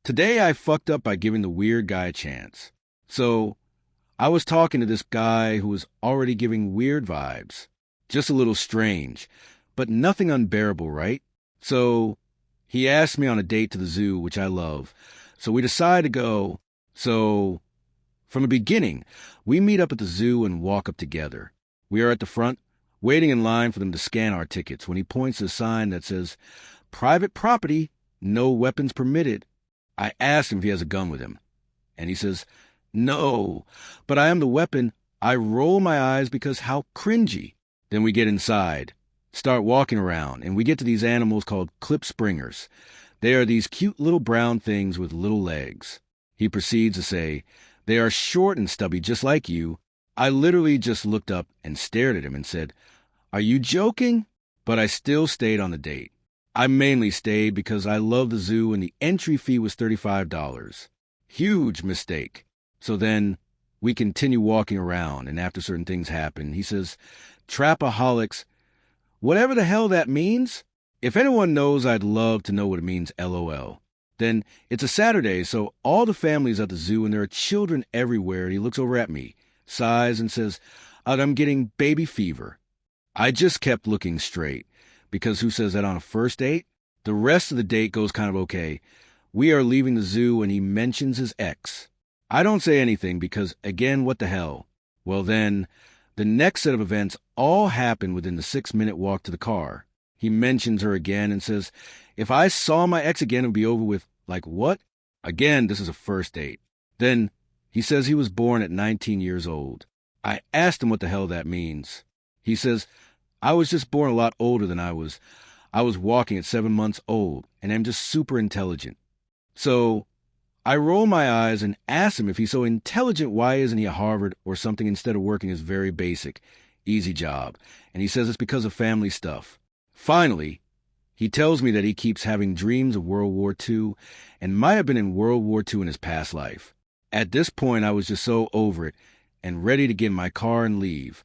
Today I fucked up by giving the weird guy a chance. So, I was talking to this guy who was already giving weird vibes. Just a little strange, but nothing unbearable, right? So, he asked me on a date to the zoo, which I love. So we decide to go. So, from the beginning, we meet up at the zoo and walk up together. We are at the front, waiting in line for them to scan our tickets when he points to a sign that says, "Private property, no weapons permitted." I asked him if he has a gun with him, and he says, "No, but I am the weapon." I roll my eyes because how cringy. Then we get inside, start walking around, and we get to these animals called klipspringers. They are these cute little brown things with little legs. He proceeds to say, "They are short and stubby just like you." I literally just looked up and stared at him and said, "Are you joking?" But I still stayed on the date. I mainly stayed because I love the zoo and the entry fee was $35. Huge mistake. So then we continue walking around, and after certain things happen, he says, "Trapaholics," whatever the hell that means. If anyone knows, I'd love to know what it means, LOL. Then it's a Saturday, so all the family's at the zoo and there are children everywhere, and he looks over at me, sighs, and says, "I'm getting baby fever." I just kept looking straight, because who says that on a first date? The rest of the date goes kind of okay. We are leaving the zoo and he mentions his ex. I don't say anything because, again, what the hell? Well then, the next set of events all happen within the 6-minute walk to the car. He mentions her again and says, if I saw my ex again, it would be over with. Like what? Again, this is a first date. Then he says he was born at 19 years old. I asked him what the hell that means. He says, I was just born a lot older than I was. I was walking at 7 months old, and I'm just super intelligent. So I roll my eyes and ask him if he's so intelligent, why isn't he at Harvard or something instead of working his very basic, easy job? And he says it's because of family stuff. Finally, he tells me that he keeps having dreams of World War II and might have been in World War II in his past life. At this point, I was just so over it and ready to get in my car and leave.